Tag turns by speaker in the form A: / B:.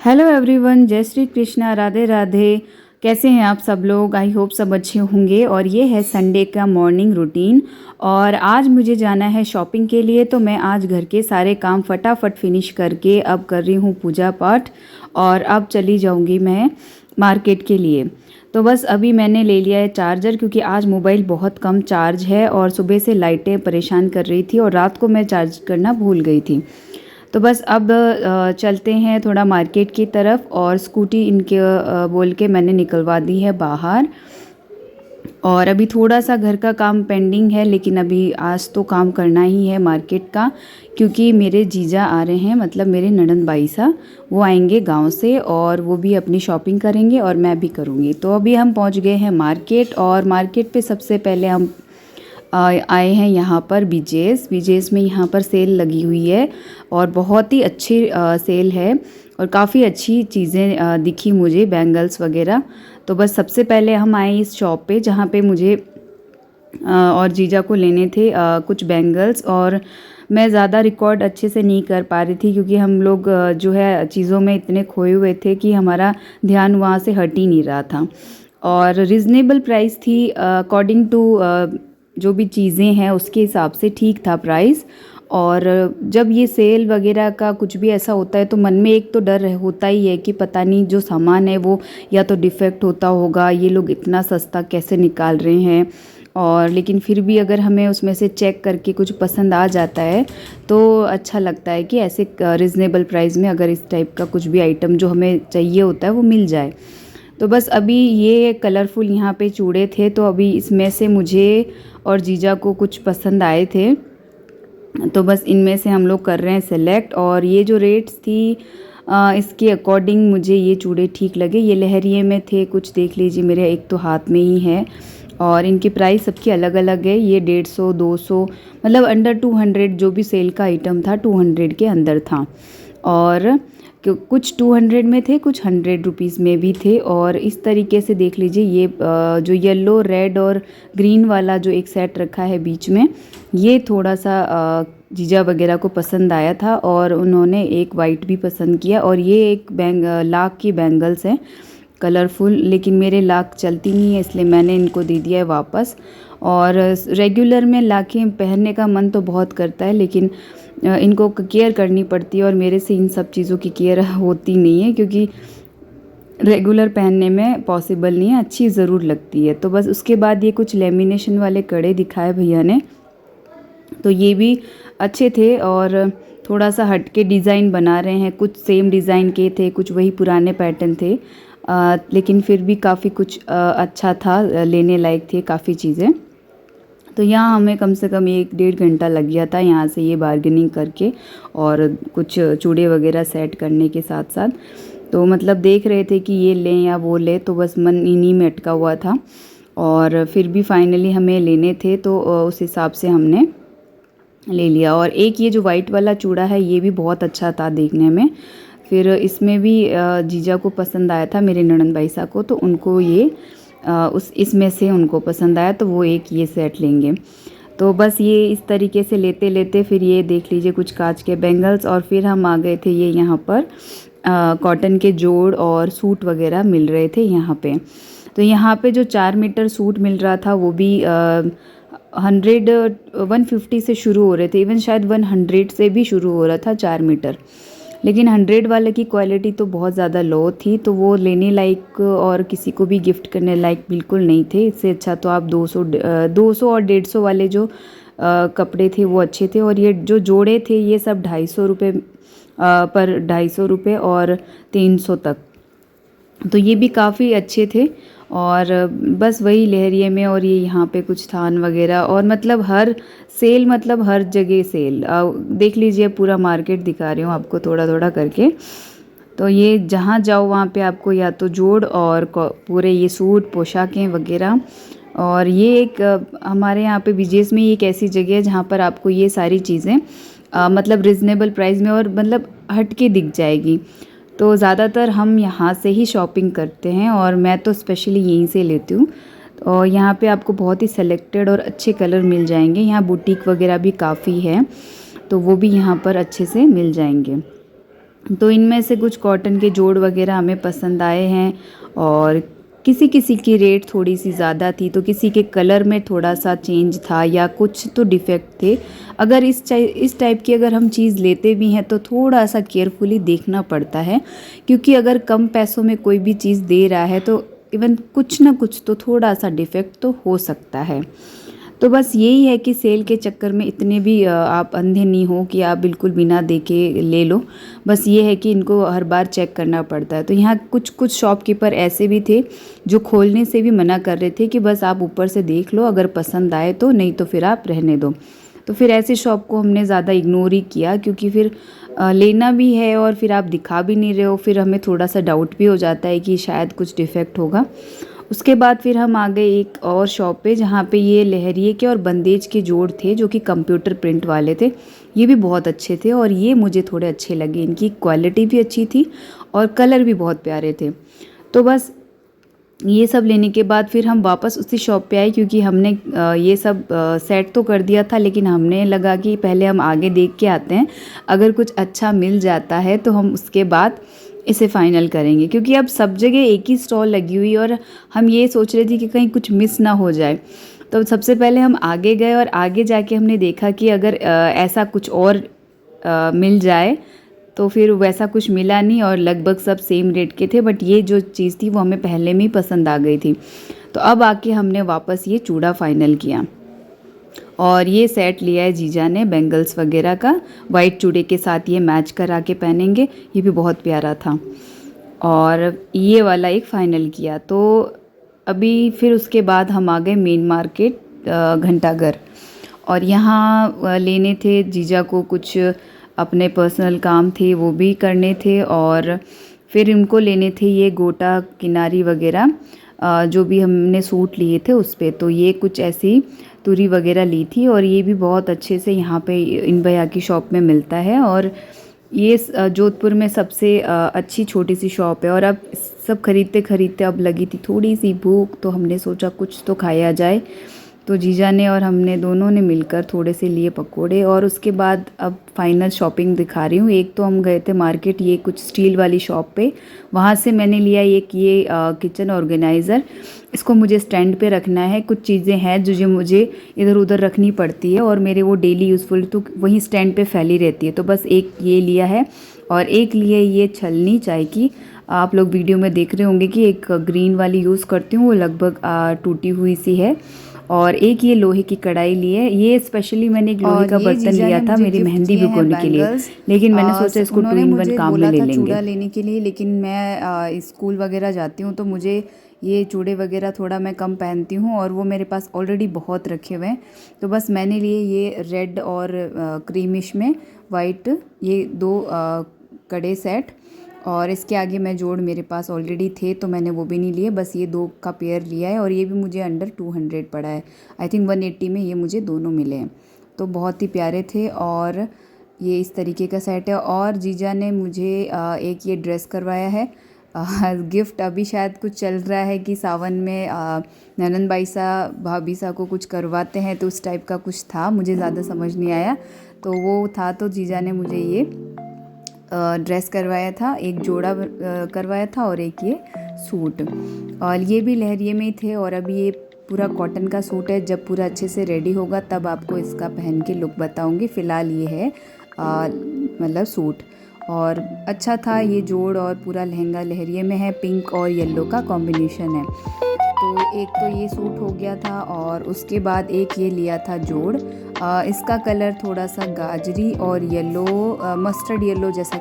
A: Hello everyone, जय श्री कृष्णा, राधे राधे। कैसे हैं आप सब लोग? आई होप सब अच्छे होंगे। और ये है संडे का मॉर्निंग रूटीन और आज मुझे जाना है शॉपिंग के लिए। तो मैं आज घर के सारे काम फटाफट फिनिश करके अब कर रही हूँ पूजा पाठ और अब चली जाऊँगी मैं मार्केट के लिए। तो बस अभी मैंने ले लिया है चार्जर, क्योंकि आज मोबाइल बहुत कम चार्ज है और सुबह से लाइटें परेशान कर रही थी और रात को मैं चार्ज करना भूल गई थी। तो बस अब चलते हैं थोड़ा मार्केट की तरफ। और स्कूटी इनके बोल के मैंने निकलवा दी है बाहर। और अभी थोड़ा सा घर का काम पेंडिंग है, लेकिन अभी आज तो काम करना ही है मार्केट का, क्योंकि मेरे जीजा आ रहे हैं, मतलब मेरे ननंद भाई साहब, वो आएंगे गांव से और वो भी अपनी शॉपिंग करेंगे और मैं भी करूँगी। तो अभी हम पहुंच गए हैं मार्केट और मार्केट पे सबसे पहले हम आए हैं यहाँ पर बीजेस में। यहाँ पर सेल लगी हुई है और बहुत ही अच्छी सेल है और काफ़ी अच्छी चीज़ें दिखी मुझे, बैंगल्स वगैरह। तो बस सबसे पहले हम आए इस शॉप पे, जहाँ पे मुझे और जीजा को लेने थे कुछ बैंगल्स। और मैं ज़्यादा रिकॉर्ड अच्छे से नहीं कर पा रही थी, क्योंकि हम लोग जो है चीज़ों में इतने खोए हुए थे कि हमारा ध्यान वहाँ से हट ही नहीं रहा था। और रिजनेबल प्राइस थी अकॉर्डिंग टू जो भी चीज़ें हैं उसके हिसाब से ठीक था प्राइस। और जब ये सेल वगैरह का कुछ भी ऐसा होता है तो मन में एक तो डर होता ही है कि पता नहीं जो सामान है वो या तो डिफेक्ट होता होगा, ये लोग इतना सस्ता कैसे निकाल रहे हैं। और लेकिन फिर भी अगर हमें उसमें से चेक करके कुछ पसंद आ जाता है तो अच्छा लगता है कि ऐसे रिजनेबल प्राइस में अगर इस टाइप का कुछ भी आइटम जो हमें चाहिए होता है वो मिल जाए। तो बस अभी ये कलरफुल यहाँ पे चूड़े थे, तो अभी इसमें से मुझे और जीजा को कुछ पसंद आए थे, तो बस इनमें से हम लोग कर रहे हैं सेलेक्ट। और ये जो रेट्स थी इसके अकॉर्डिंग मुझे ये चूड़े ठीक लगे। ये लहरिये में थे कुछ, देख लीजिए मेरे एक तो हाथ में ही है। और इनकी प्राइस सबकी अलग अलग है। ये 150, 200, मतलब अंडर 200 जो भी सेल का आइटम था 200 के अंदर था। और कुछ 200 में थे, कुछ 100 रुपीज़ में भी थे। और इस तरीके से देख लीजिए ये जो येलो, रेड और ग्रीन वाला जो एक सेट रखा है बीच में, ये थोड़ा सा जीजा वगैरह को पसंद आया था और उन्होंने एक वाइट भी पसंद किया। और ये एक लाख की बैंगल्स हैं कलरफुल, लेकिन मेरे लाख चलती नहीं है इसलिए मैंने इनको दे दिया है वापस। और रेगुलर में लाखें पहनने का मन तो बहुत करता है, लेकिन इनको केयर करनी पड़ती है और मेरे से इन सब चीज़ों की केयर होती नहीं है, क्योंकि रेगुलर पहनने में पॉसिबल नहीं है, अच्छी ज़रूर लगती है। तो बस उसके बाद ये कुछ लेमिनेशन वाले कड़े दिखाए भैया ने, तो ये भी अच्छे थे और थोड़ा सा हट के डिज़ाइन बना रहे हैं। कुछ सेम डिज़ाइन के थे, कुछ वही पुराने पैटर्न थे, लेकिन फिर भी काफ़ी कुछ अच्छा था, लेने लायक थे काफ़ी चीज़ें। तो यहाँ हमें कम से कम 1-1.5 घंटा लग गया था यहाँ से ये बार्गेनिंग करके और कुछ चूड़े वगैरह सेट करने के साथ साथ। तो मतलब देख रहे थे कि ये लें या वो लें, तो बस मन इन्हीं में अटका हुआ था। और फिर भी फाइनली हमें लेने थे तो उस हिसाब से हमने ले लिया। और एक ये जो वाइट वाला चूड़ा है ये भी बहुत अच्छा था देखने में। फिर इसमें भी जीजा को पसंद आया था, मेरे ननंद भाई साहब को, तो उनको ये इसमें से उनको पसंद आया तो वो एक ये सेट लेंगे। तो बस ये इस तरीके से लेते लेते फिर ये देख लीजिए कुछ कांच के बैंगल्स। और फिर हम आ गए थे ये यहाँ पर कॉटन के जोड़ और सूट वगैरह मिल रहे थे यहाँ पे। तो यहाँ पे जो 4 मीटर सूट मिल रहा था वो भी 150 से शुरू हो रहे थे, इवन शायद 100 से भी शुरू हो रहा था 4 मीटर। लेकिन 100 वाले की क्वालिटी तो बहुत ज़्यादा लो थी, तो वो लेने लायक और किसी को भी गिफ्ट करने लायक बिल्कुल नहीं थे। इससे अच्छा तो आप 200 और 150 वाले जो कपड़े थे वो अच्छे थे। और ये जो जोड़े थे ये सब 250 रुपये पर 250 रुपये और 300 तक, तो ये भी काफ़ी अच्छे थे। और बस वही लहरिये में और ये यहाँ पे कुछ थान वगैरह, और मतलब हर सेल, मतलब हर जगह सेल। देख लीजिए पूरा मार्केट दिखा रही हूँ आपको थोड़ा थोड़ा करके। तो ये जहाँ जाओ वहाँ पे आपको या तो जोड़ और पूरे ये सूट पोशाकें वगैरह। और ये एक हमारे यहाँ पे बीजेस में एक ऐसी जगह है जहाँ पर आपको ये सारी चीज़ें मतलब रिजनेबल प्राइस में और मतलब हट के दिख जाएगी। तो ज़्यादातर हम यहाँ से ही शॉपिंग करते हैं और मैं तो स्पेशली यहीं से लेती हूँ। और यहाँ पे आपको बहुत ही सेलेक्टेड और अच्छे कलर मिल जाएंगे। यहाँ बुटीक वगैरह भी काफ़ी है, तो वो भी यहाँ पर अच्छे से मिल जाएंगे। तो इनमें से कुछ कॉटन के जोड़ वगैरह हमें पसंद आए हैं और किसी किसी की रेट थोड़ी सी ज़्यादा थी, तो किसी के कलर में थोड़ा सा चेंज था या कुछ तो डिफ़ेक्ट थे। अगर इस टाइप की अगर हम चीज़ लेते भी हैं तो थोड़ा सा केयरफुली देखना पड़ता है, क्योंकि अगर कम पैसों में कोई भी चीज़ दे रहा है तो इवन कुछ ना कुछ तो थोड़ा सा डिफ़ेक्ट तो हो सकता है। तो बस यही है कि सेल के चक्कर में इतने भी आप अंधे नहीं हो कि आप बिल्कुल बिना देखे ले लो। बस ये है कि इनको हर बार चेक करना पड़ता है। तो यहाँ कुछ कुछ शॉपकीपर ऐसे भी थे जो खोलने से भी मना कर रहे थे कि बस आप ऊपर से देख लो, अगर पसंद आए तो, नहीं तो फिर आप रहने दो। तो फिर ऐसे शॉप को हमने ज़्यादा इग्नोर ही किया, क्योंकि फिर लेना भी है और फिर आप दिखा भी नहीं रहे हो, फिर हमें थोड़ा सा डाउट भी हो जाता है कि शायद कुछ डिफ़ेक्ट होगा। उसके बाद फिर हम आ गए एक और शॉप पे, जहाँ पे ये लहरिये के और बंदेज के जोड़ थे जो कि कंप्यूटर प्रिंट वाले थे। ये भी बहुत अच्छे थे और ये मुझे थोड़े अच्छे लगे, इनकी क्वालिटी भी अच्छी थी और कलर भी बहुत प्यारे थे। तो बस ये सब लेने के बाद फिर हम वापस उसी शॉप पे आए, क्योंकि हमने ये सब सेट तो कर दिया था, लेकिन हमने लगा कि पहले हम आगे देख के आते हैं, अगर कुछ अच्छा मिल जाता है तो हम उसके बाद इसे फ़ाइनल करेंगे। क्योंकि अब सब जगह एक ही स्टॉल लगी हुई और हम ये सोच रहे थे कि कहीं कुछ मिस ना हो जाए। तो सबसे पहले हम आगे गए और आगे जाके हमने देखा कि अगर ऐसा कुछ और मिल जाए, तो फिर वैसा कुछ मिला नहीं और लगभग सब सेम रेट के थे। बट ये जो चीज़ थी वो हमें पहले में ही पसंद आ गई थी। तो अब आके हमने वापस ये चूड़ा फ़ाइनल किया और ये सेट लिया है जीजा ने बैंगल्स वगैरह का, वाइट चूड़े के साथ ये मैच करा के पहनेंगे, ये भी बहुत प्यारा था। और ये वाला एक फ़ाइनल किया। तो अभी फिर उसके बाद हम आ गए मेन मार्केट घंटाघर, और यहाँ लेने थे जीजा को, कुछ अपने पर्सनल काम थे वो भी करने थे, और फिर उनको लेने थे ये गोटा किनारी वगैरह जो भी हमने सूट लिए थे उस पे। तो ये कुछ ऐसी तुरी वगैरह ली थी और ये भी बहुत अच्छे से यहाँ पे इन भैया की शॉप में मिलता है। और ये जोधपुर में सबसे अच्छी छोटी सी शॉप है। और अब सब खरीदते खरीदते अब लगी थी थोड़ी सी भूख, तो हमने सोचा कुछ तो खाया जाए। तो जीजा ने और हमने दोनों ने मिलकर थोड़े से लिए पकोड़े, और उसके बाद अब फाइनल शॉपिंग दिखा रही हूँ। एक तो हम गए थे मार्केट ये कुछ स्टील वाली शॉप पे, वहाँ से मैंने लिया एक ये किचन ऑर्गेनाइज़र। इसको मुझे स्टैंड पे रखना है, कुछ चीज़ें हैं जो मुझे इधर उधर रखनी पड़ती है और मेरे वो डेली यूज़फुल तो वहीं स्टैंड पे फैली रहती है। तो बस एक ये लिया है और एक लिए ये छलनी चाय की। आप लोग वीडियो में देख रहे होंगे कि एक ग्रीन वाली यूज़ करती हूँ, वो लगभग टूटी हुई सी है। और एक ये लोहे की कढ़ाई ली है, ये स्पेशली मैंने एक लोहे का बर्तन लिया था मेरी मेहंदी भिगोने के लिए, लेकिन मैंने सोचा इसको 2 in 1 काम में ले लेंगे। चूड़ा लेने के लिए, लेकिन मैं स्कूल वगैरह जाती हूँ तो मुझे ये चूड़े वगैरह थोड़ा मैं कम पहनती हूँ और वो मेरे पास ऑलरेडी बहुत रखे हुए हैं। तो बस मैंने लिए ये रेड और क्रीमिश में वाइट ये 2 कड़े सेट, और इसके आगे मैं जोड़ मेरे पास ऑलरेडी थे तो मैंने वो भी नहीं लिए, बस ये 2 का पेयर लिया है। और ये भी मुझे अंडर 200 पड़ा है, आई थिंक 180 में ये मुझे दोनों मिले हैं। तो बहुत ही प्यारे थे और ये इस तरीके का सेट है। और जीजा ने मुझे एक ये ड्रेस करवाया है गिफ्ट। अभी शायद कुछ चल रहा है कि सावन में ननन बाई सा भाभी सा को कुछ करवाते हैं, तो उस टाइप का कुछ था, मुझे ज़्यादा समझ नहीं आया। तो वो था, तो जीजा ने मुझे ये ड्रेस करवाया था, एक जोड़ा करवाया था और एक ये सूट, और ये भी लहरिये में ही थे। और अभी ये पूरा कॉटन का सूट है, जब पूरा अच्छे से रेडी होगा तब आपको इसका पहन के लुक बताऊंगी। फ़िलहाल ये है मतलब सूट, और अच्छा था ये जोड़। और पूरा लहंगा लहरिये में है, पिंक और येलो का कॉम्बिनेशन है। तो एक तो ये सूट हो गया था और उसके बाद एक ये लिया था जोड़। इसका कलर थोड़ा सा गाजरी और येलो मस्टर्ड येलो जैसा